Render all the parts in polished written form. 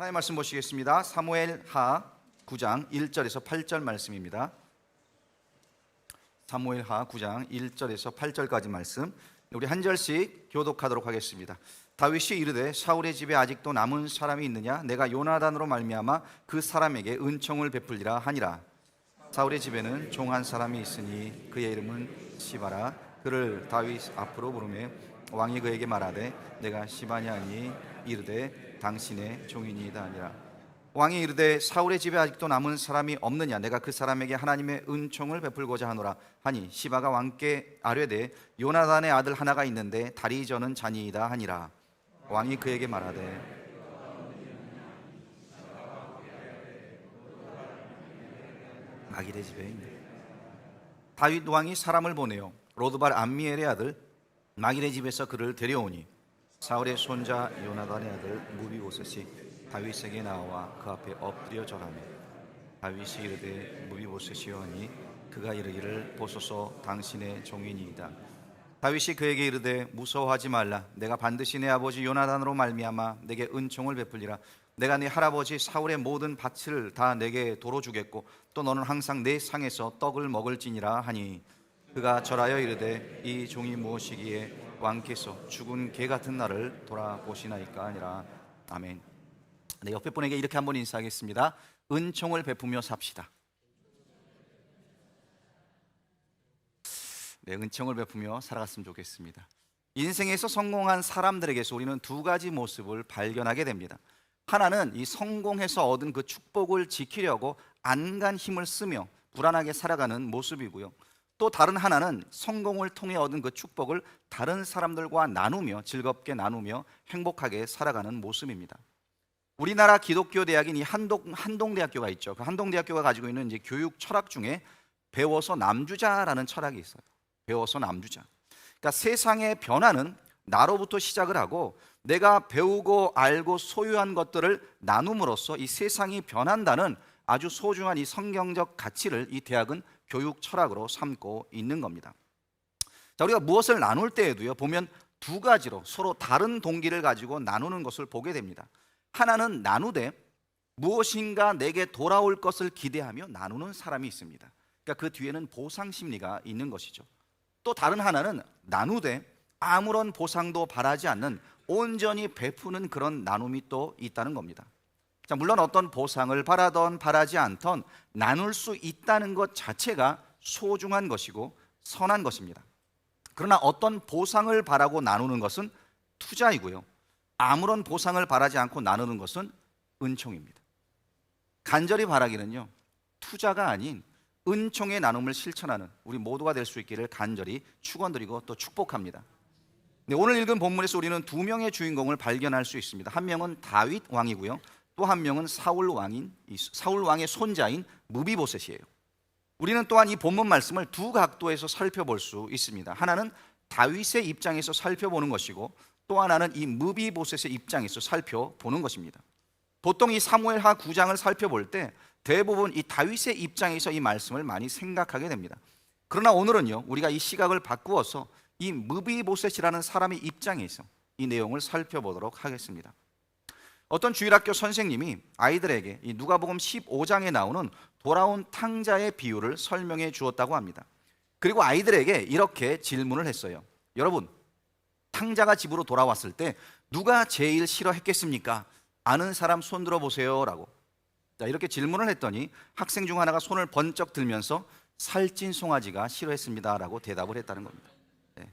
하나님의 말씀 보시겠습니다. 사무엘하 9장 1절에서 8절 말씀입니다. 사무엘하 9장 1절에서 8절까지 말씀, 우리 한 절씩 교독하도록 하겠습니다. 다윗이 이르되 사울의 집에 아직도 남은 사람이 있느냐? 내가 요나단으로 말미암아 그 사람에게 은총을 베풀리라 하니라. 사울의 집에는 종 한 사람이 있으니 그의 이름은 시바라. 그를 다윗 앞으로 부르매 왕이 그에게 말하되 내가 시바냐 하니 이르되 당신의 종이니이다 하니라. 왕이 이르되 사울의 집에 아직도 남은 사람이 없느냐? 내가 그 사람에게 하나님의 은총을 베풀고자 하노라 하니 시바가 왕께 아뢰되 요나단의 아들 하나가 있는데 다리 저는 자니이다 하니라. 왕이 그에게 말하되 마길의 집에 있네. 다윗 왕이 사람을 보내어 로드발 암미엘의 아들 마길의 집에서 그를 데려오니 사울의 손자 요나단의 아들 무비보셋이 다윗에게 나와 그 앞에 엎드려 절하며 다윗이 이르되 무비보셋이여 하니 그가 이르기를 보소서 당신의 종이니이다. 다윗이 그에게 이르되 무서워하지 말라. 내가 반드시 내 아버지 요나단으로 말미암아 내게 은총을 베풀리라. 내가 네 할아버지 사울의 모든 밭을 다 내게 도로 주겠고 또 너는 항상 내 상에서 떡을 먹을지니라 하니 그가 절하여 이르되 이 종이 무엇이기에 왕께서 죽은 개 같은 나를 돌아보시나이까 하니라. 아멘. 네, 옆에 분에게 이렇게 한번 인사하겠습니다. 은총을 베푸며 삽시다. 네, 은총을 베푸며 살아갔으면 좋겠습니다. 인생에서 성공한 사람들에게서 우리는 두 가지 모습을 발견하게 됩니다. 하나는 이 성공해서 얻은 그 축복을 지키려고 안간 힘을 쓰며 불안하게 살아가는 모습이고요. 또 다른 하나는 성공을 통해 얻은 그 축복을 다른 사람들과 나누며 즐겁게 나누며 행복하게 살아가는 모습입니다. 우리나라 기독교 대학인 이 한동대학교가 있죠. 그 한동대학교가 가지고 있는 이제 교육 철학 중에 배워서 남주자라는 철학이 있어요. 배워서 남주자. 그러니까 세상의 변화는 나로부터 시작을 하고 내가 배우고 알고 소유한 것들을 나눔으로써 이 세상이 변한다는 아주 소중한 이 성경적 가치를 이 대학은 교육 철학으로 삼고 있는 겁니다. 자, 우리가 무엇을 나눌 때에도요, 보면 두 가지로 서로 다른 동기를 가지고 나누는 것을 보게 됩니다. 하나는 나누되 무엇인가 내게 돌아올 것을 기대하며 나누는 사람이 있습니다. 그러니까 그 뒤에는 보상 심리가 있는 것이죠. 또 다른 하나는 나누되 아무런 보상도 바라지 않는 온전히 베푸는 그런 나눔이 또 있다는 겁니다. 자, 물론 어떤 보상을 바라던 바라지 않던 나눌 수 있다는 것 자체가 소중한 것이고 선한 것입니다. 그러나 어떤 보상을 바라고 나누는 것은 투자이고요, 아무런 보상을 바라지 않고 나누는 것은 은총입니다. 간절히 바라기는요, 투자가 아닌 은총의 나눔을 실천하는 우리 모두가 될 수 있기를 간절히 축원드리고 또 축복합니다. 네, 오늘 읽은 본문에서 우리는 두 명의 주인공을 발견할 수 있습니다. 한 명은 다윗 왕이고요, 또 한 명은 사울 왕의 손자인 무비보셋이에요. 우리는 또한 이 본문 말씀을 두 각도에서 살펴볼 수 있습니다. 하나는 다윗의 입장에서 살펴보는 것이고 또 하나는 이 무비보셋의 입장에서 살펴보는 것입니다. 보통 이 사무엘하 9장을 살펴볼 때 대부분 이 다윗의 입장에서 이 말씀을 많이 생각하게 됩니다. 그러나 오늘은요, 우리가 이 시각을 바꾸어서 이 무비보셋이라는 사람의 입장에서 이 내용을 살펴보도록 하겠습니다. 어떤 주일학교 선생님이 아이들에게 이 누가복음 15장에 나오는 돌아온 탕자의 비유를 설명해 주었다고 합니다. 그리고 아이들에게 이렇게 질문을 했어요. 여러분, 탕자가 집으로 돌아왔을 때 누가 제일 싫어했겠습니까? 아는 사람 손 들어보세요 라고. 자, 이렇게 질문을 했더니 학생 중 하나가 손을 번쩍 들면서 살찐 송아지가 싫어했습니다 라고 대답을 했다는 겁니다. 네.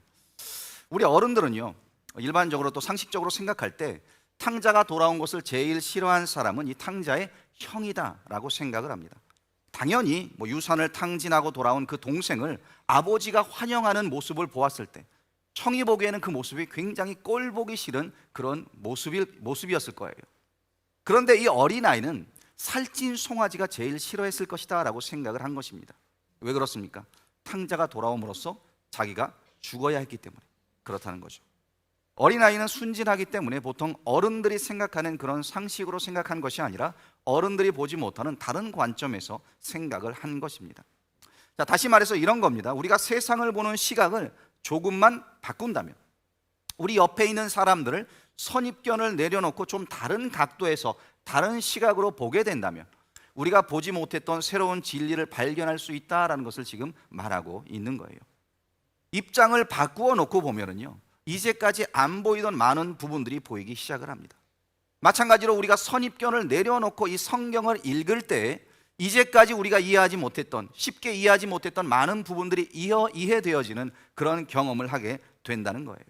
우리 어른들은요, 일반적으로 또 상식적으로 생각할 때 탕자가 돌아온 것을 제일 싫어한 사람은 이 탕자의 형이다 라고 생각을 합니다. 당연히 유산을 탕진하고 돌아온 그 동생을 아버지가 환영하는 모습을 보았을 때 형이 보기에는 그 모습이 굉장히 꼴보기 싫은 그런 모습이었을 거예요. 그런데 이 어린아이는 살찐 송아지가 제일 싫어했을 것이다 라고 생각을 한 것입니다. 왜 그렇습니까? 탕자가 돌아옴으로써 자기가 죽어야 했기 때문에 그렇다는 거죠. 어린아이는 순진하기 때문에 보통 어른들이 생각하는 그런 상식으로 생각한 것이 아니라 어른들이 보지 못하는 다른 관점에서 생각을 한 것입니다. 자, 다시 말해서 이런 겁니다. 우리가 세상을 보는 시각을 조금만 바꾼다면, 우리 옆에 있는 사람들을 선입견을 내려놓고 좀 다른 각도에서 다른 시각으로 보게 된다면 우리가 보지 못했던 새로운 진리를 발견할 수 있다라는 것을 지금 말하고 있는 거예요. 입장을 바꾸어 놓고 보면은요, 이제까지 안 보이던 많은 부분들이 보이기 시작을 합니다. 마찬가지로 우리가 선입견을 내려놓고 이 성경을 읽을 때 이제까지 우리가 이해하지 못했던, 쉽게 이해하지 못했던 많은 부분들이 이해되어지는 그런 경험을 하게 된다는 거예요.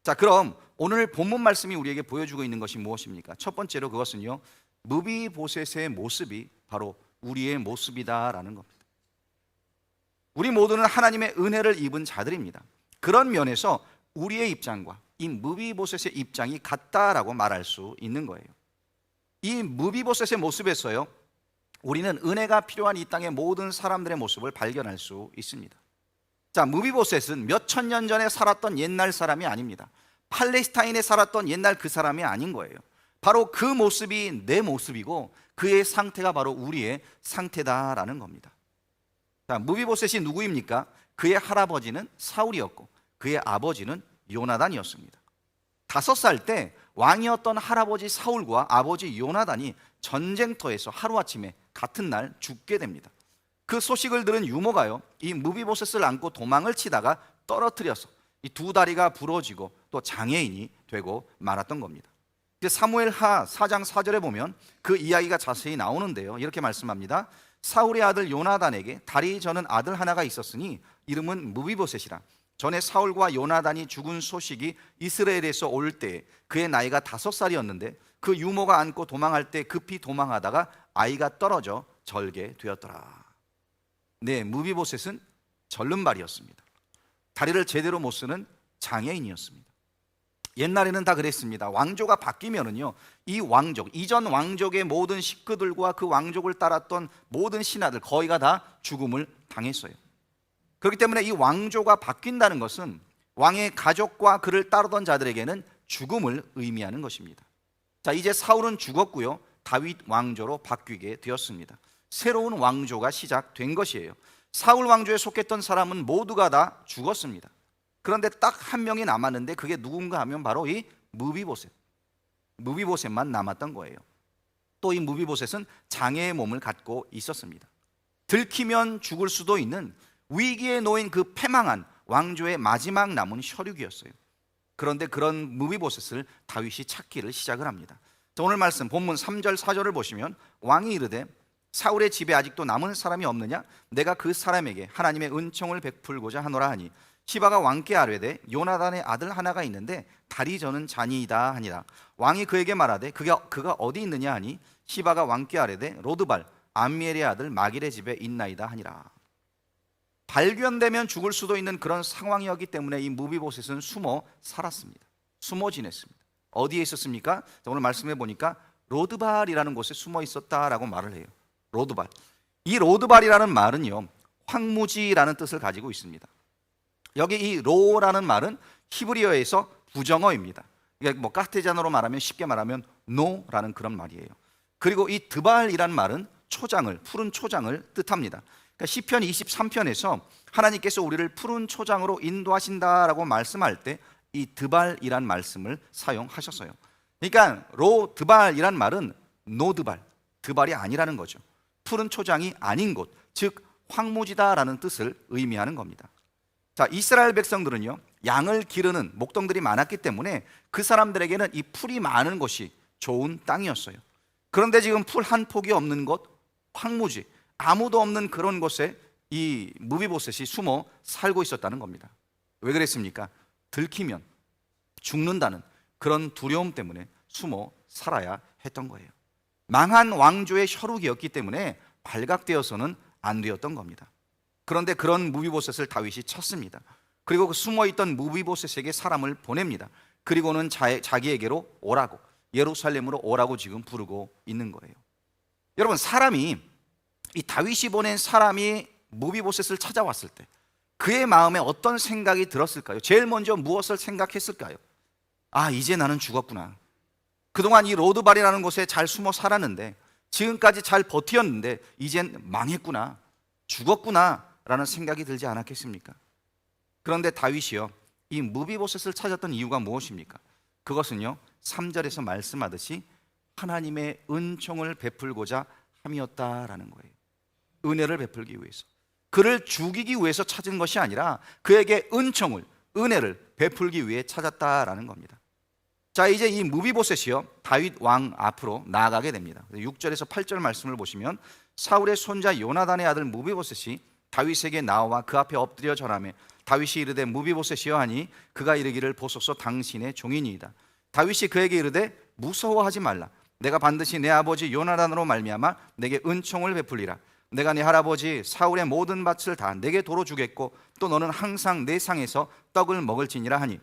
자, 그럼 오늘 본문 말씀이 우리에게 보여주고 있는 것이 무엇입니까? 첫 번째로 그것은요, 무비보셋의 모습이 바로 우리의 모습이다라는 겁니다. 우리 모두는 하나님의 은혜를 입은 자들입니다. 그런 면에서 우리의 입장과 이 무비보셋의 입장이 같다라고 말할 수 있는 거예요. 이 무비보셋의 모습에서요, 우리는 은혜가 필요한 이 땅의 모든 사람들의 모습을 발견할 수 있습니다. 자, 무비보셋은 몇천 년 전에 살았던 옛날 사람이 아닙니다. 팔레스타인에 살았던 옛날 그 사람이 아닌 거예요. 바로 그 모습이 내 모습이고 그의 상태가 바로 우리의 상태다라는 겁니다. 자, 무비보셋이 누구입니까? 그의 할아버지는 사울이었고 그의 아버지는 요나단이었습니다. 5살 때 왕이었던 할아버지 사울과 아버지 요나단이 전쟁터에서 하루아침에 같은 날 죽게 됩니다. 그 소식을 들은 유모가요, 이 무비보셋을 안고 도망을 치다가 떨어뜨려서 이 두 다리가 부러지고 또 장애인이 되고 말았던 겁니다. 사무엘하 4장 4절에 보면 그 이야기가 자세히 나오는데요, 이렇게 말씀합니다. 사울의 아들 요나단에게 다리 저는 아들 하나가 있었으니 이름은 무비보셋이라. 전에 사울과 요나단이 죽은 소식이 이스라엘에서 올 때 그의 나이가 5살이었는데 그 유모가 안고 도망할 때 급히 도망하다가 아이가 떨어져 절게 되었더라. 네, 무비보셋은 절름발이었습니다. 다리를 제대로 못 쓰는 장애인이었습니다. 옛날에는 다 그랬습니다. 왕조가 바뀌면은요, 이 왕족, 이전 왕족의 모든 식구들과 그 왕족을 따랐던 모든 신하들 거의가 다 죽음을 당했어요. 그렇기 때문에 이 왕조가 바뀐다는 것은 왕의 가족과 그를 따르던 자들에게는 죽음을 의미하는 것입니다. 자, 이제 사울은 죽었고요, 다윗 왕조로 바뀌게 되었습니다. 새로운 왕조가 시작된 것이에요. 사울 왕조에 속했던 사람은 모두가 다 죽었습니다. 그런데 딱 한 명이 남았는데 그게 누군가 하면 바로 이 무비보셋만 남았던 거예요. 또 이 무비보셋은 장애의 몸을 갖고 있었습니다. 들키면 죽을 수도 있는 위기에 놓인 그 패망한 왕조의 마지막 남은 혈육이었어요. 그런데 그런 무비보셋을 다윗이 찾기를 시작을 합니다. 자, 오늘 말씀 본문 3절 4절을 보시면 왕이 이르되 사울의 집에 아직도 남은 사람이 없느냐? 내가 그 사람에게 하나님의 은총을 베풀고자 하노라 하니 시바가 왕께 아뢰되 요나단의 아들 하나가 있는데 다리 저는 잔이이다 하니라. 왕이 그에게 말하되 그가 어디 있느냐 하니 시바가 왕께 아뢰되 로드발 암미엘의 아들 마길의 집에 있나이다 하니라. 발견되면 죽을 수도 있는 그런 상황이었기 때문에 이 무비보셋은 숨어 살았습니다. 숨어 지냈습니다. 어디에 있었습니까? 오늘 말씀해 보니까 로드발이라는 곳에 숨어 있었다라고 말을 해요. 로드발. 이 로드발이라는 말은요, 황무지라는 뜻을 가지고 있습니다. 여기 이 로라는 말은 히브리어에서 부정어입니다. 그러니까 뭐 카테잔어로 말하면, 쉽게 말하면 노라는 그런 말이에요. 그리고 이 드발이라는 말은 초장을, 푸른 초장을 뜻합니다. 그러니까 시편 23편에서 하나님께서 우리를 푸른 초장으로 인도하신다라고 말씀할 때 이 드발이란 말씀을 사용하셨어요. 그러니까 로드발이란 말은 노드발, 드발이 아니라는 거죠. 푸른 초장이 아닌 곳, 즉 황무지다라는 뜻을 의미하는 겁니다. 자, 이스라엘 백성들은요, 양을 기르는 목동들이 많았기 때문에 그 사람들에게는 이 풀이 많은 곳이 좋은 땅이었어요. 그런데 지금 풀 한 폭이 없는 곳, 황무지, 아무도 없는 그런 곳에 이 무비보셋이 숨어 살고 있었다는 겁니다. 왜 그랬습니까? 들키면 죽는다는 그런 두려움 때문에 숨어 살아야 했던 거예요. 망한 왕조의 혈육이었기 때문에 발각되어서는 안 되었던 겁니다. 그런데 그런 무비보셋을 다윗이 쳤습니다. 그리고 그 숨어있던 무비보셋에게 사람을 보냅니다. 그리고는 자기에게로 오라고, 예루살렘으로 오라고 지금 부르고 있는 거예요. 여러분, 사람이, 이 다윗이 보낸 사람이 무비보셋을 찾아왔을 때 그의 마음에 어떤 생각이 들었을까요? 제일 먼저 무엇을 생각했을까요? 아, 이제 나는 죽었구나. 그동안 이 로드발이라는 곳에 잘 숨어 살았는데, 지금까지 잘 버텼는데 이젠 망했구나, 죽었구나 라는 생각이 들지 않았겠습니까? 그런데 다윗이요, 이 무비보셋을 찾았던 이유가 무엇입니까? 그것은요, 3절에서 말씀하듯이 하나님의 은총을 베풀고자 함이었다라는 거예요. 은혜를 베풀기 위해서, 그를 죽이기 위해서 찾은 것이 아니라 그에게 은총을, 은혜를 베풀기 위해 찾았다라는 겁니다. 자, 이제 이 무비보셋이요, 다윗 왕 앞으로 나아가게 됩니다. 6절에서 8절 말씀을 보시면, 사울의 손자 요나단의 아들 무비보셋이 다윗에게 나와 그 앞에 엎드려 절하며 다윗이 이르되 무비보셋이여 하니 그가 이르기를 보소서 당신의 종이니이다. 다윗이 그에게 이르되 무서워하지 말라. 내가 반드시 내 아버지 요나단으로 말미암아 내게 은총을 베풀리라. 내가 네 할아버지 사울의 모든 밭을 다 내게 도로 주겠고 또 너는 항상 내 상에서 떡을 먹을지니라 하니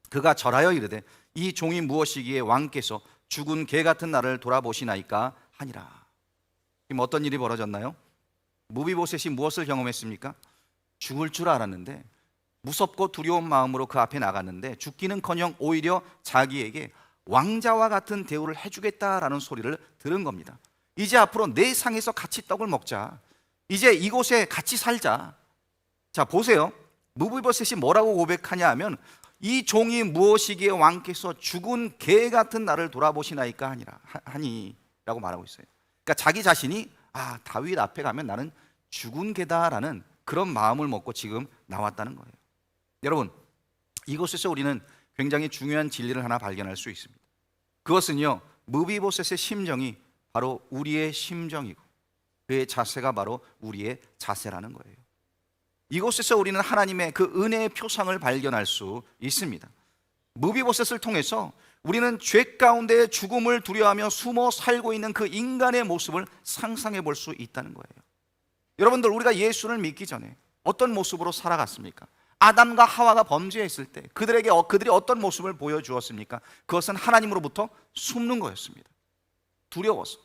그가 절하여 이르되 이 종이 무엇이기에 왕께서 죽은 개 같은 나를 돌아보시나이까 하니라. 지금 어떤 일이 벌어졌나요? 무비보셋이 무엇을 경험했습니까? 죽을 줄 알았는데 무섭고 두려운 마음으로 그 앞에 나갔는데 죽기는커녕 오히려 자기에게 왕자와 같은 대우를 해주겠다라는 소리를 들은 겁니다. 이제 앞으로 내 상에서 같이 떡을 먹자, 이제 이곳에 같이 살자. 자, 보세요. 무비보셋이 뭐라고 고백하냐 하면 이 종이 무엇이기에 왕께서 죽은 개 같은 나를 돌아보시나이까 하니라고 말하고 있어요. 그러니까 자기 자신이 다윗 앞에 가면 나는 죽은 개다라는 그런 마음을 먹고 지금 나왔다는 거예요. 여러분, 이곳에서 우리는 굉장히 중요한 진리를 하나 발견할 수 있습니다. 그것은요, 무비보셋의 심정이 바로 우리의 심정이고 그의 자세가 바로 우리의 자세라는 거예요. 이곳에서 우리는 하나님의 그 은혜의 표상을 발견할 수 있습니다. 무비보셋을 통해서 우리는 죄 가운데 죽음을 두려워하며 숨어 살고 있는 그 인간의 모습을 상상해 볼 수 있다는 거예요. 여러분들, 우리가 예수를 믿기 전에 어떤 모습으로 살아갔습니까? 아담과 하와가 범죄했을 때 그들이 어떤 모습을 보여주었습니까? 그것은 하나님으로부터 숨는 거였습니다. 두려워서.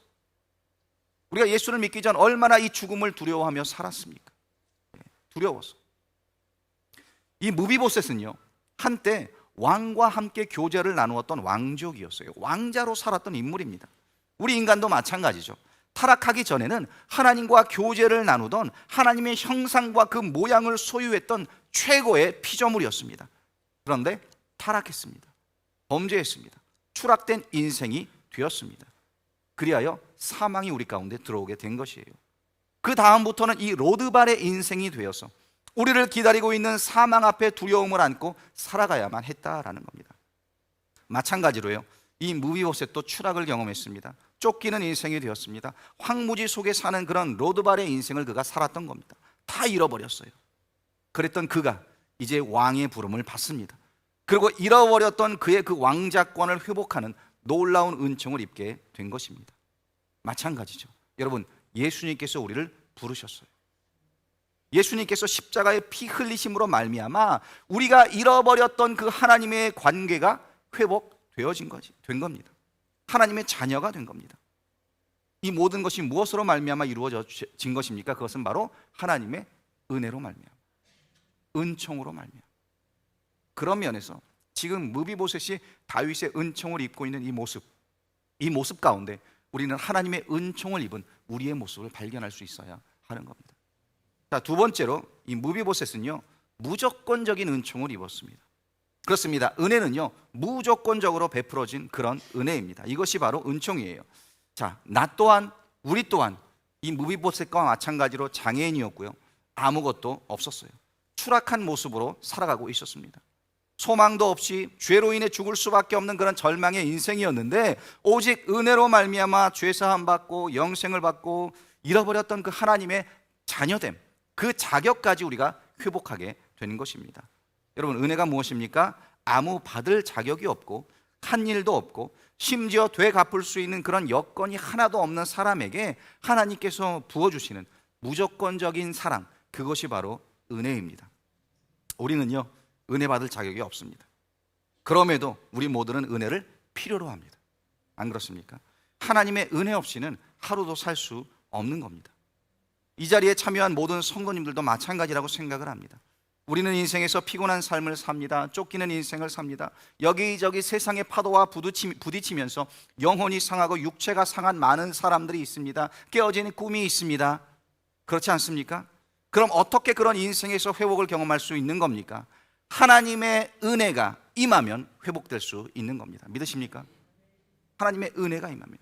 우리가 예수를 믿기 전 얼마나 이 죽음을 두려워하며 살았습니까? 두려워서. 이 무비보셋은요, 한때 왕과 함께 교제를 나누었던 왕족이었어요. 왕자로 살았던 인물입니다. 우리 인간도 마찬가지죠. 타락하기 전에는 하나님과 교제를 나누던 하나님의 형상과 그 모양을 소유했던 최고의 피조물이었습니다. 그런데 타락했습니다. 범죄했습니다. 추락된 인생이 되었습니다. 그리하여 사망이 우리 가운데 들어오게 된 것이에요. 그 다음부터는 이 로드발의 인생이 되어서 우리를 기다리고 있는 사망 앞에 두려움을 안고 살아가야만 했다라는 겁니다. 마찬가지로요, 이 무비보셋도 추락을 경험했습니다. 쫓기는 인생이 되었습니다. 황무지 속에 사는 그런 로드발의 인생을 그가 살았던 겁니다. 다 잃어버렸어요. 그랬던 그가 이제 왕의 부름을 받습니다. 그리고 잃어버렸던 그의 그 왕자권을 회복하는 놀라운 은총을 입게 된 것입니다. 마찬가지죠. 여러분, 예수님께서 우리를 부르셨어요. 예수님께서 십자가의 피 흘리심으로 말미암아 우리가 잃어버렸던 그 하나님의 관계가 된 겁니다. 하나님의 자녀가 된 겁니다. 이 모든 것이 무엇으로 말미암아 이루어진 것입니까? 그것은 바로 하나님의 은혜로 말미암아, 은총으로 말미암아. 그런 면에서 지금 무비보셋이 다윗의 은총을 입고 있는 이 모습 가운데 우리는 하나님의 은총을 입은 우리의 모습을 발견할 수 있어야 하는 겁니다. 자, 두 번째로 이 무비보셋은요, 무조건적인 은총을 입었습니다. 그렇습니다. 은혜는요, 무조건적으로 베풀어진 그런 은혜입니다. 이것이 바로 은총이에요. 자, 나 또한, 우리 또한 이 무비보셋과 마찬가지로 장애인이었고요, 아무것도 없었어요. 추락한 모습으로 살아가고 있었습니다. 소망도 없이 죄로 인해 죽을 수밖에 없는 그런 절망의 인생이었는데 오직 은혜로 말미암아 죄사함 받고 영생을 받고 잃어버렸던 그 하나님의 자녀됨, 그 자격까지 우리가 회복하게 되는 것입니다. 여러분, 은혜가 무엇입니까? 아무 받을 자격이 없고 한 일도 없고 심지어 되갚을 수 있는 그런 여건이 하나도 없는 사람에게 하나님께서 부어주시는 무조건적인 사랑, 그것이 바로 은혜입니다. 우리는요, 은혜 받을 자격이 없습니다. 그럼에도 우리 모두는 은혜를 필요로 합니다. 안 그렇습니까? 하나님의 은혜 없이는 하루도 살 수 없는 겁니다. 이 자리에 참여한 모든 성도님들도 마찬가지라고 생각을 합니다. 우리는 인생에서 피곤한 삶을 삽니다. 쫓기는 인생을 삽니다. 여기저기 세상의 파도와 부딪히면서 영혼이 상하고 육체가 상한 많은 사람들이 있습니다. 깨어지는 꿈이 있습니다. 그렇지 않습니까? 그럼 어떻게 그런 인생에서 회복을 경험할 수 있는 겁니까? 하나님의 은혜가 임하면 회복될 수 있는 겁니다. 믿으십니까? 하나님의 은혜가 임하면.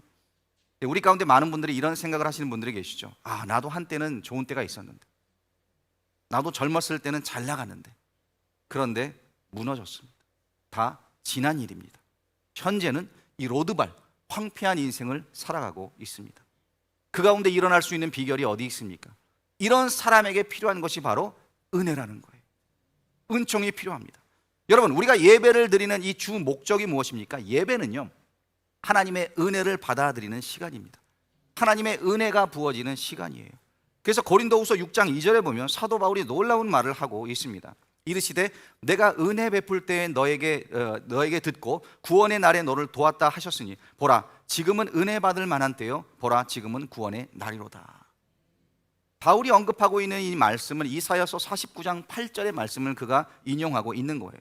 우리 가운데 많은 분들이 이런 생각을 하시는 분들이 계시죠. 아, 나도 한때는 좋은 때가 있었는데, 나도 젊었을 때는 잘 나갔는데, 그런데 무너졌습니다. 다 지난 일입니다. 현재는 이 로드발, 황폐한 인생을 살아가고 있습니다. 그 가운데 일어날 수 있는 비결이 어디 있습니까? 이런 사람에게 필요한 것이 바로 은혜라는 거예요. 은총이 필요합니다. 여러분, 우리가 예배를 드리는 이 주 목적이 무엇입니까? 예배는요, 하나님의 은혜를 받아들이는 시간입니다. 하나님의 은혜가 부어지는 시간이에요. 그래서 고린도후서 6장 2절에 보면 사도 바울이 놀라운 말을 하고 있습니다. 이르시되 내가 은혜 베풀 때에 너에게 듣고 구원의 날에 너를 도왔다 하셨으니 보라 지금은 은혜 받을 만한 때요 보라 지금은 구원의 날이로다. 바울이 언급하고 있는 이 말씀은 이사야서 49장 8절의 말씀을 그가 인용하고 있는 거예요.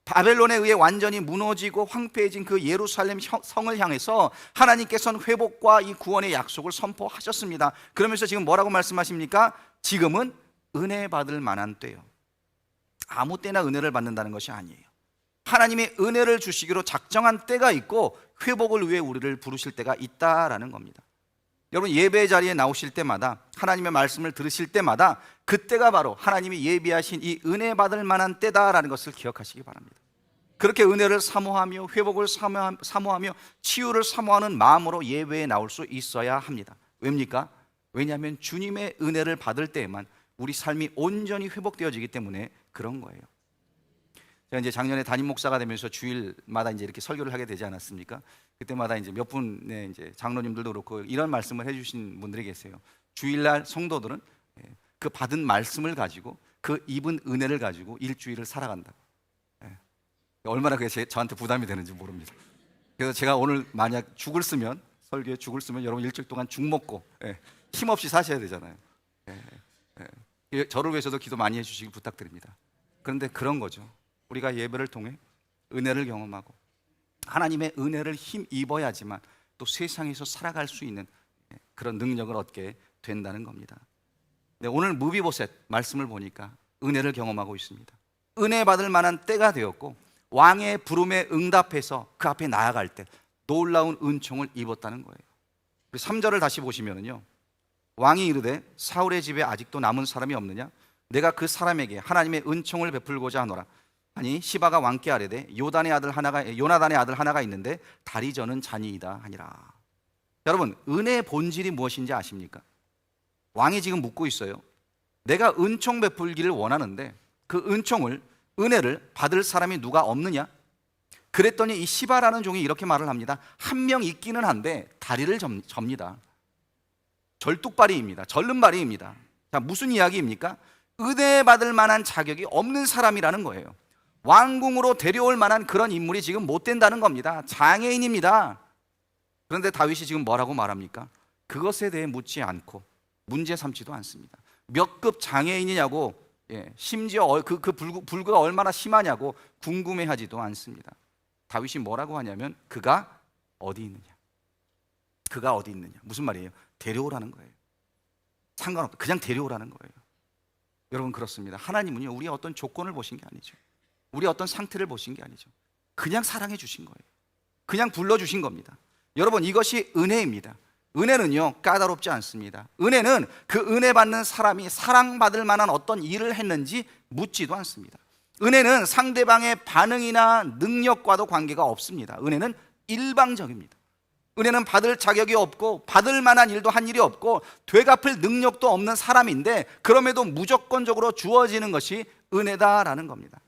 바벨론에 의해 완전히 무너지고 황폐해진 그 예루살렘 성을 향해서 하나님께서는 회복과 이 구원의 약속을 선포하셨습니다. 그러면서 지금 뭐라고 말씀하십니까? 지금은 은혜 받을 만한 때요. 아무 때나 은혜를 받는다는 것이 아니에요. 하나님의 은혜를 주시기로 작정한 때가 있고 회복을 위해 우리를 부르실 때가 있다라는 겁니다. 여러분, 예배 자리에 나오실 때마다, 하나님의 말씀을 들으실 때마다 그때가 바로 하나님이 예비하신 이 은혜 받을 만한 때다라는 것을 기억하시기 바랍니다. 그렇게 은혜를 사모하며 회복을 사모하며 치유를 사모하는 마음으로 예배에 나올 수 있어야 합니다. 왜입니까? 왜냐하면 주님의 은혜를 받을 때에만 우리 삶이 온전히 회복되어지기 때문에 그런 거예요. 제가 이제 작년에 담임 목사가 되면서 주일마다 이제 이렇게 설교를 하게 되지 않았습니까? 그때마다 이제 몇 분의 이제 장로님들도 그렇고 이런 말씀을 해주신 분들이 계세요. 주일날 성도들은 그 받은 말씀을 가지고 그 입은 은혜를 가지고 일주일을 살아간다고. 얼마나 그게 저한테 부담이 되는지 모릅니다. 그래서 제가 오늘 만약 죽을 쓰면, 설교에 죽을 쓰면 여러분 일주일 동안 죽 먹고 힘없이 사셔야 되잖아요. 저를 위해서도 기도 많이 해주시기 부탁드립니다. 그런데 그런 거죠. 우리가 예배를 통해 은혜를 경험하고 하나님의 은혜를 힘입어야지만 또 세상에서 살아갈 수 있는 그런 능력을 얻게 된다는 겁니다. 오늘 무비보셋 말씀을 보니까 은혜를 경험하고 있습니다. 은혜 받을 만한 때가 되었고 왕의 부름에 응답해서 그 앞에 나아갈 때 놀라운 은총을 입었다는 거예요. 3절을 다시 보시면요, 왕이 이르되 사울의 집에 아직도 남은 사람이 없느냐? 내가 그 사람에게 하나님의 은총을 베풀고자 하노라. 아니 시바가 왕께 아뢰되 요나단의 아들 하나가 있는데 다리 저는 자니이다 하니라. 여러분, 은혜의 본질이 무엇인지 아십니까? 왕이 지금 묻고 있어요. 내가 은총 베풀기를 원하는데 그 은혜를 받을 사람이 누가 없느냐? 그랬더니 이 시바라는 종이 이렇게 말을 합니다. 한 명 있기는 한데 다리를 접니다. 절뚝발이입니다. 절름발이입니다. 자, 무슨 이야기입니까? 은혜 받을 만한 자격이 없는 사람이라는 거예요. 왕궁으로 데려올 만한 그런 인물이 지금 못 된다는 겁니다. 장애인입니다. 그런데 다윗이 지금 뭐라고 말합니까? 그것에 대해 묻지 않고 문제 삼지도 않습니다. 몇 급 장애인이냐고, 심지어 그 불구가 얼마나 심하냐고 궁금해하지도 않습니다. 다윗이 뭐라고 하냐면 그가 어디 있느냐? 그가 어디 있느냐? 무슨 말이에요? 데려오라는 거예요. 상관없다. 그냥 데려오라는 거예요. 여러분, 그렇습니다. 하나님은요, 우리의 어떤 조건을 보신 게 아니죠. 우리의 어떤 상태를 보신 게 아니죠. 그냥 사랑해 주신 거예요. 그냥 불러주신 겁니다. 여러분, 이것이 은혜입니다. 은혜는요, 까다롭지 않습니다. 은혜는 그 은혜 받는 사람이 사랑받을 만한 어떤 일을 했는지 묻지도 않습니다. 은혜는 상대방의 반응이나 능력과도 관계가 없습니다. 은혜는 일방적입니다. 은혜는 받을 자격이 없고 받을 만한 일도 한 일이 없고 되갚을 능력도 없는 사람인데 그럼에도 무조건적으로 주어지는 것이 은혜다라는 겁니다.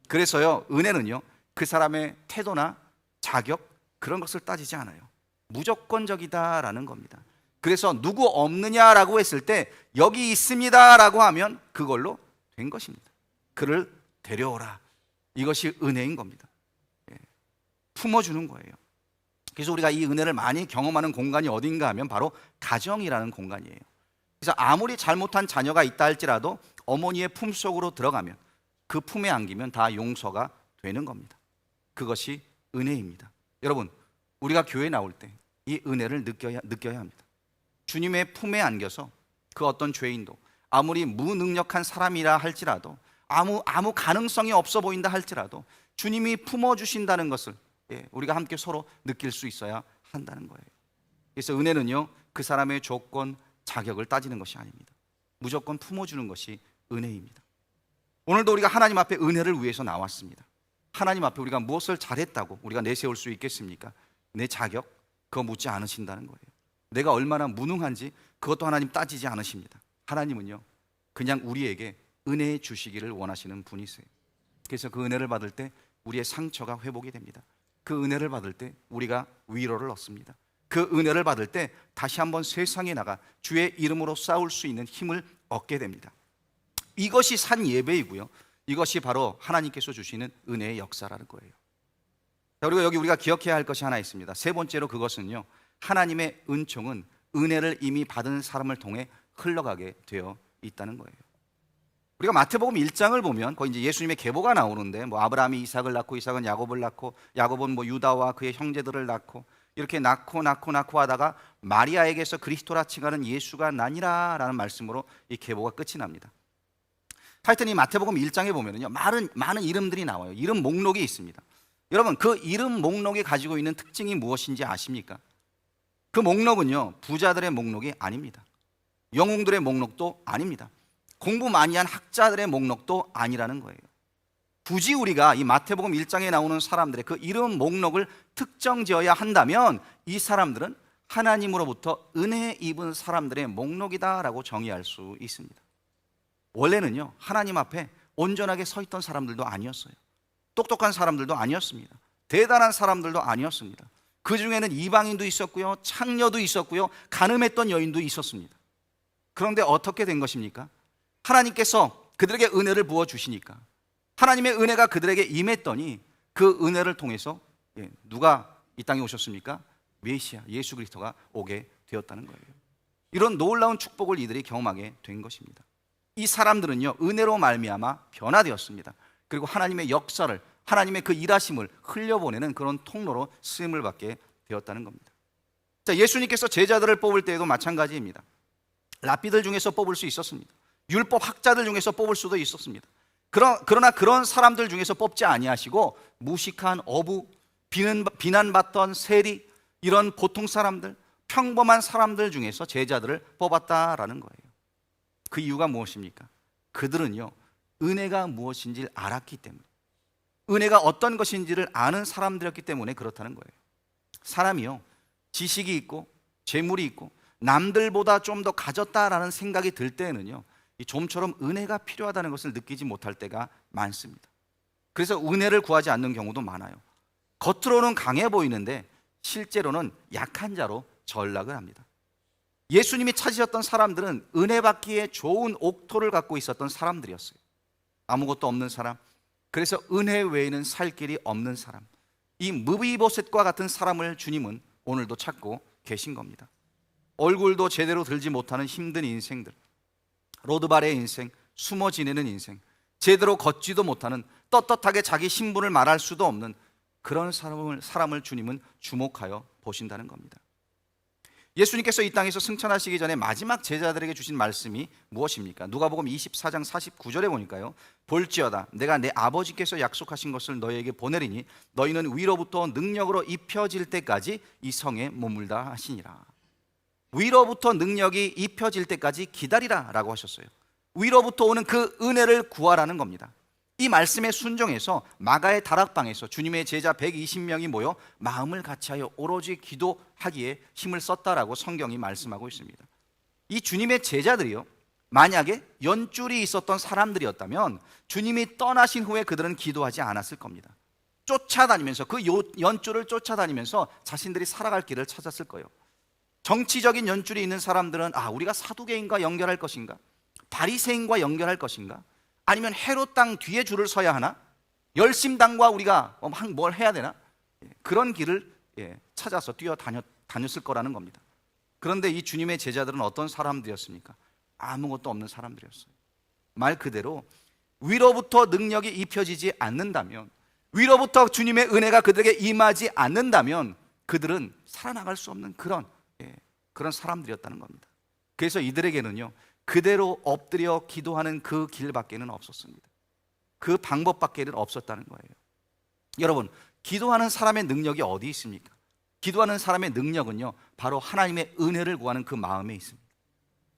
그래서요, 은혜는요, 그 사람의 태도나 자격 그런 것을 따지지 않아요. 무조건적이다라는 겁니다. 그래서 누구 없느냐라고 했을 때 여기 있습니다라고 하면 그걸로 된 것입니다. 그를 데려오라. 이것이 은혜인 겁니다. 품어주는 거예요. 그래서 우리가 이 은혜를 많이 경험하는 공간이 어딘가 하면 바로 가정이라는 공간이에요. 그래서 아무리 잘못한 자녀가 있다 할지라도 어머니의 품속으로 들어가면 그 품에 안기면 다 용서가 되는 겁니다. 그것이 은혜입니다. 여러분, 우리가 교회에 나올 때 이 은혜를 느껴야 합니다. 주님의 품에 안겨서 그 어떤 죄인도 아무리 무능력한 사람이라 할지라도 아무 가능성이 없어 보인다 할지라도 주님이 품어주신다는 것을 우리가 함께 서로 느낄 수 있어야 한다는 거예요. 그래서 은혜는요, 그 사람의 조건, 자격을 따지는 것이 아닙니다. 무조건 품어주는 것이 은혜입니다. 오늘도 우리가 하나님 앞에 은혜를 위해서 나왔습니다. 하나님 앞에 우리가 무엇을 잘했다고 우리가 내세울 수 있겠습니까? 내 자격, 그거 묻지 않으신다는 거예요. 내가 얼마나 무능한지 그것도 하나님 따지지 않으십니다. 하나님은요, 그냥 우리에게 은혜 주시기를 원하시는 분이세요. 그래서 그 은혜를 받을 때 우리의 상처가 회복이 됩니다. 그 은혜를 받을 때 우리가 위로를 얻습니다. 그 은혜를 받을 때 다시 한번 세상에 나가 주의 이름으로 싸울 수 있는 힘을 얻게 됩니다. 이것이 산 예배이고요, 이것이 바로 하나님께서 주시는 은혜의 역사라는 거예요. 자, 그리고 여기 우리가 기억해야 할 것이 하나 있습니다. 세 번째로, 그것은요, 하나님의 은총은 은혜를 이미 받은 사람을 통해 흘러가게 되어 있다는 거예요. 우리가 마태복음 1장을 보면 거기 이제 예수님의 계보가 나오는데, 뭐 아브라함이 이삭을 낳고 이삭은 야곱을 낳고 야곱은 뭐 유다와 그의 형제들을 낳고 이렇게 낳고 하다가 마리아에게서 그리스도라 칭하는 예수가 나니라 라는 말씀으로 이 계보가 끝이 납니다. 하여튼 이 마태복음 1장에 보면은요, 많은 이름들이 나와요. 이름 목록이 있습니다. 여러분, 그 이름 목록이 가지고 있는 특징이 무엇인지 아십니까? 그 목록은요, 부자들의 목록이 아닙니다. 영웅들의 목록도 아닙니다. 공부 많이 한 학자들의 목록도 아니라는 거예요. 굳이 우리가 이 마태복음 1장에 나오는 사람들의 그 이름 목록을 특정 지어야 한다면 이 사람들은 하나님으로부터 은혜 입은 사람들의 목록이다라고 정의할 수 있습니다. 원래는요, 하나님 앞에 온전하게 서 있던 사람들도 아니었어요. 똑똑한 사람들도 아니었습니다. 대단한 사람들도 아니었습니다. 그 중에는 이방인도 있었고요, 창녀도 있었고요, 가늠했던 여인도 있었습니다. 그런데 어떻게 된 것입니까? 하나님께서 그들에게 은혜를 부어주시니까, 하나님의 은혜가 그들에게 임했더니 그 은혜를 통해서 누가 이 땅에 오셨습니까? 메시아 예수 그리스도가 오게 되었다는 거예요. 이런 놀라운 축복을 이들이 경험하게 된 것입니다. 이 사람들은요, 은혜로 말미암아 변화되었습니다. 그리고 하나님의 역사를, 하나님의 그 일하심을 흘려보내는 그런 통로로 쓰임을 받게 되었다는 겁니다. 자, 예수님께서 제자들을 뽑을 때에도 마찬가지입니다. 랍비들 중에서 뽑을 수 있었습니다. 율법 학자들 중에서 뽑을 수도 있었습니다. 그러나 그런 사람들 중에서 뽑지 아니하시고 무식한 어부, 비난받던 세리, 이런 보통 사람들, 평범한 사람들 중에서 제자들을 뽑았다라는 거예요. 그 이유가 무엇입니까? 그들은요, 은혜가 무엇인지를 알았기 때문에, 은혜가 어떤 것인지를 아는 사람들이었기 때문에 그렇다는 거예요. 사람이요, 지식이 있고 재물이 있고 남들보다 좀 더 가졌다라는 생각이 들 때에는요, 좀처럼 은혜가 필요하다는 것을 느끼지 못할 때가 많습니다. 그래서 은혜를 구하지 않는 경우도 많아요. 겉으로는 강해 보이는데 실제로는 약한 자로 전락을 합니다. 예수님이 찾으셨던 사람들은 은혜 받기에 좋은 옥토를 갖고 있었던 사람들이었어요. 아무것도 없는 사람, 그래서 은혜 외에는 살 길이 없는 사람, 이 무비보셋과 같은 사람을 주님은 오늘도 찾고 계신 겁니다. 얼굴도 제대로 들지 못하는 힘든 인생들, 로드발의 인생, 숨어 지내는 인생, 제대로 걷지도 못하는, 떳떳하게 자기 신분을 말할 수도 없는 그런 사람을 주님은 주목하여 보신다는 겁니다. 예수님께서 이 땅에서 승천하시기 전에 마지막 제자들에게 주신 말씀이 무엇입니까? 누가복음 24장 49절에 보니까요, 볼지어다 내가 내 아버지께서 약속하신 것을 너희에게 보내리니 너희는 위로부터 능력으로 입혀질 때까지 이 성에 머물다 하시니라. 위로부터 능력이 입혀질 때까지 기다리라 라고 하셨어요. 위로부터 오는 그 은혜를 구하라는 겁니다. 이 말씀에 순종해서 마가의 다락방에서 주님의 제자 120명이 모여 마음을 같이하여 오로지 기도하기에 힘을 썼다라고 성경이 말씀하고 있습니다. 이 주님의 제자들이요, 만약에 연줄이 있었던 사람들이었다면 주님이 떠나신 후에 그들은 기도하지 않았을 겁니다. 쫓아다니면서, 그 연줄을 쫓아다니면서 자신들이 살아갈 길을 찾았을 거예요. 정치적인 연줄이 있는 사람들은 우리가 사두개인과 연결할 것인가, 바리새인과 연결할 것인가, 아니면 헤롯 땅 뒤에 줄을 서야 하나, 열심당과 우리가 뭘 해야 되나, 그런 길을 찾아서 뛰어다녔을 거라는 겁니다. 그런데 이 주님의 제자들은 어떤 사람들이었습니까? 아무것도 없는 사람들이었어요. 말 그대로 위로부터 능력이 입혀지지 않는다면, 위로부터 주님의 은혜가 그들에게 임하지 않는다면 그들은 살아나갈 수 없는 그런 사람들이었다는 겁니다. 그래서 이들에게는요, 그대로 엎드려 기도하는 그 길밖에는 없었습니다. 그 방법밖에는 없었다는 거예요. 여러분, 기도하는 사람의 능력이 어디 있습니까? 기도하는 사람의 능력은요, 바로 하나님의 은혜를 구하는 그 마음에 있습니다.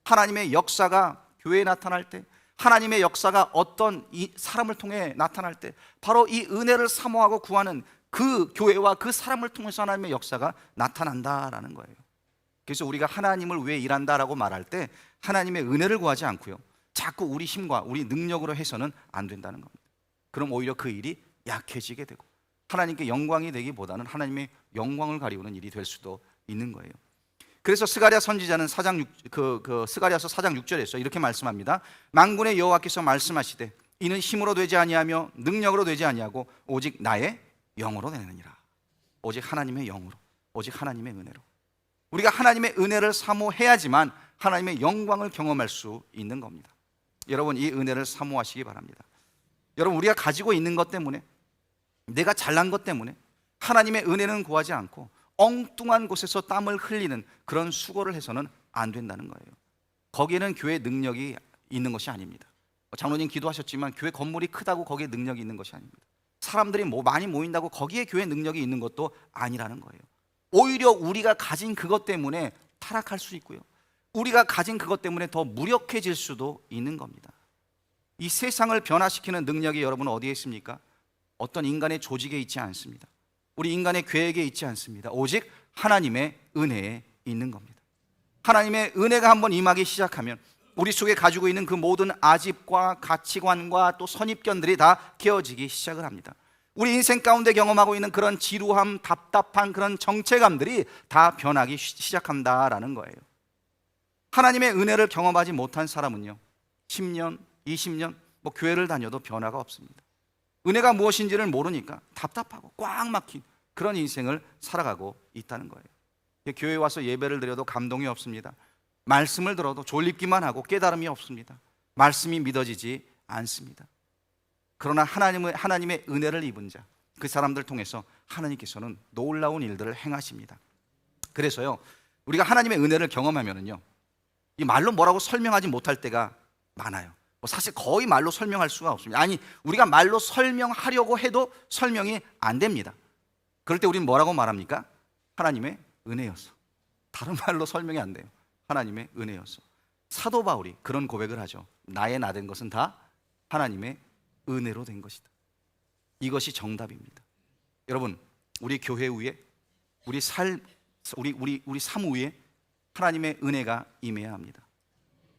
하나님의 역사가 교회에 나타날 때, 하나님의 역사가 어떤 이 사람을 통해 나타날 때, 바로 이 은혜를 사모하고 구하는 그 교회와 그 사람을 통해서 하나님의 역사가 나타난다라는 거예요. 그래서 우리가 하나님을 위해 일한다라고 말할 때 하나님의 은혜를 구하지 않고요, 자꾸 우리 힘과 우리 능력으로 해서는 안 된다는 겁니다. 그럼 오히려 그 일이 약해지게 되고 하나님께 영광이 되기보다는 하나님의 영광을 가리우는 일이 될 수도 있는 거예요. 그래서 스가랴 선지자는 스가랴서 4장 6절에서 이렇게 말씀합니다. 만군의 여호와께서 말씀하시되 이는 힘으로 되지 아니하며 능력으로 되지 아니하고 오직 나의 영으로 되느니라. 오직 하나님의 영으로, 오직 하나님의 은혜로. 우리가 하나님의 은혜를 사모해야지만 하나님의 영광을 경험할 수 있는 겁니다. 여러분, 이 은혜를 사모하시기 바랍니다. 여러분, 우리가 가지고 있는 것 때문에, 내가 잘난 것 때문에 하나님의 은혜는 구하지 않고 엉뚱한 곳에서 땀을 흘리는 그런 수고를 해서는 안 된다는 거예요. 거기에는 교회 능력이 있는 것이 아닙니다. 장로님 기도하셨지만 교회 건물이 크다고 거기에 능력이 있는 것이 아닙니다. 사람들이 많이 모인다고 거기에 교회 능력이 있는 것도 아니라는 거예요. 오히려 우리가 가진 그것 때문에 타락할 수 있고요, 우리가 가진 그것 때문에 더 무력해질 수도 있는 겁니다. 이 세상을 변화시키는 능력이 여러분 어디에 있습니까? 어떤 인간의 조직에 있지 않습니다. 우리 인간의 계획에 있지 않습니다. 오직 하나님의 은혜에 있는 겁니다. 하나님의 은혜가 한번 임하기 시작하면 우리 속에 가지고 있는 그 모든 아집과 가치관과 또 선입견들이 다 깨어지기 시작을 합니다. 우리 인생 가운데 경험하고 있는 그런 지루함, 답답한 그런 정체감들이 다 변하기 시작한다라는 거예요. 하나님의 은혜를 경험하지 못한 사람은요, 10년, 20년 교회를 다녀도 변화가 없습니다. 은혜가 무엇인지를 모르니까 답답하고 꽉 막힌 그런 인생을 살아가고 있다는 거예요. 교회에 와서 예배를 드려도 감동이 없습니다. 말씀을 들어도 졸립기만 하고 깨달음이 없습니다. 말씀이 믿어지지 않습니다. 그러나 하나님의 은혜를 입은 자, 그 사람들 통해서 하나님께서는 놀라운 일들을 행하십니다. 그래서요, 우리가 하나님의 은혜를 경험하면은요, 이 말로 뭐라고 설명하지 못할 때가 많아요. 사실 거의 말로 설명할 수가 없습니다. 아니, 우리가 말로 설명하려고 해도 설명이 안 됩니다. 그럴 때 우리는 뭐라고 말합니까? 하나님의 은혜였어. 다른 말로 설명이 안 돼요. 하나님의 은혜였어. 사도 바울이 그런 고백을 하죠. 나의 나 된 것은 다 하나님의 은혜로 된 것이다. 이것이 정답입니다. 여러분, 우리 교회 위에, 우리 삶 위에 하나님의 은혜가 임해야 합니다.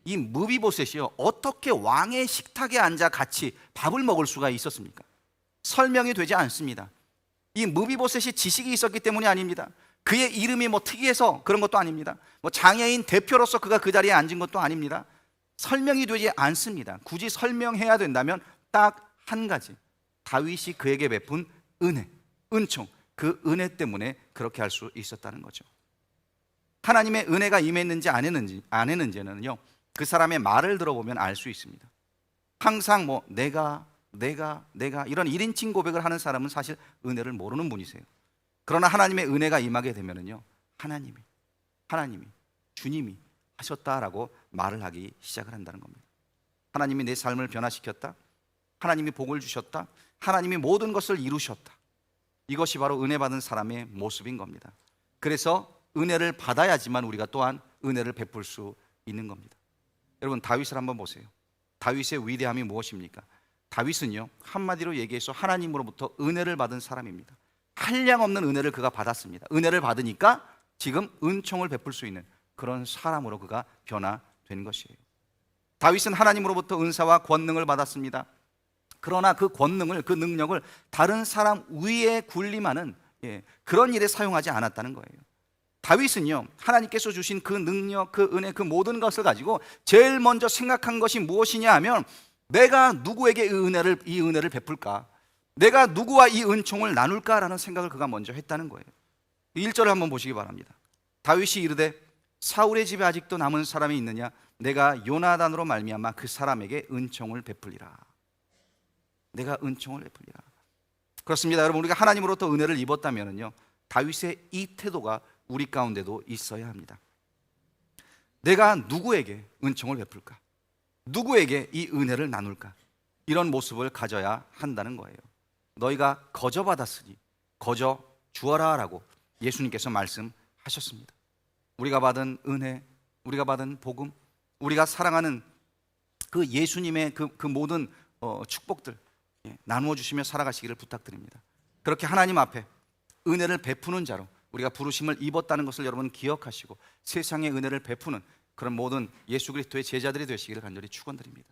이 무비보셋이요, 어떻게 왕의 식탁에 앉아 같이 밥을 먹을 수가 있었습니까? 설명이 되지 않습니다. 이 무비보셋이 지식이 있었기 때문이 아닙니다. 그의 이름이 특이해서 그런 것도 아닙니다. 장애인 대표로서 그가 그 자리에 앉은 것도 아닙니다. 설명이 되지 않습니다. 굳이 설명해야 된다면 딱 한 가지, 다윗이 그에게 베푼 은혜, 은총, 그 은혜 때문에 그렇게 할 수 있었다는 거죠. 하나님의 은혜가 임했는지 안 했는지는요, 그 사람의 말을 들어보면 알 수 있습니다. 항상 내가 이런 1인칭 고백을 하는 사람은 사실 은혜를 모르는 분이세요. 그러나 하나님의 은혜가 임하게 되면은요, 하나님이 주님이 하셨다라고 말을 하기 시작을 한다는 겁니다. 하나님이 내 삶을 변화시켰다, 하나님이 복을 주셨다, 하나님이 모든 것을 이루셨다. 이것이 바로 은혜 받은 사람의 모습인 겁니다. 그래서 은혜를 받아야지만 우리가 또한 은혜를 베풀 수 있는 겁니다. 여러분, 다윗을 한번 보세요. 다윗의 위대함이 무엇입니까? 다윗은요, 한마디로 얘기해서 하나님으로부터 은혜를 받은 사람입니다. 한량없는 은혜를 그가 받았습니다. 은혜를 받으니까 지금 은총을 베풀 수 있는 그런 사람으로 그가 변화된 것이에요. 다윗은 하나님으로부터 은사와 권능을 받았습니다. 그러나 그 권능을, 그 능력을 다른 사람 위에 군림하는 그런 일에 사용하지 않았다는 거예요. 다윗은요, 하나님께서 주신 그 능력, 그 은혜, 그 모든 것을 가지고 제일 먼저 생각한 것이 무엇이냐 하면, 내가 누구에게 이 은혜를 베풀까? 내가 누구와 이 은총을 나눌까라는 생각을 그가 먼저 했다는 거예요. 1절을 한번 보시기 바랍니다. 다윗이 이르되 사울의 집에 아직도 남은 사람이 있느냐? 내가 요나단으로 말미암아 그 사람에게 은총을 베풀리라. 내가 은총을 베풀리라. 그렇습니다. 여러분, 우리가 하나님으로부터 은혜를 입었다면요, 다윗의 이 태도가 우리 가운데도 있어야 합니다. 내가 누구에게 은총을 베풀까? 누구에게 이 은혜를 나눌까? 이런 모습을 가져야 한다는 거예요. 너희가 거저 받았으니 거저 주어라 라고 예수님께서 말씀하셨습니다. 우리가 받은 은혜, 우리가 받은 복음, 우리가 사랑하는 그 예수님의 그 모든 축복들 나누어 주시며 살아가시기를 부탁드립니다. 그렇게 하나님 앞에 은혜를 베푸는 자로 우리가 부르심을 입었다는 것을 여러분 기억하시고 세상에 은혜를 베푸는 그런 모든 예수 그리스도의 제자들이 되시기를 간절히 축원드립니다.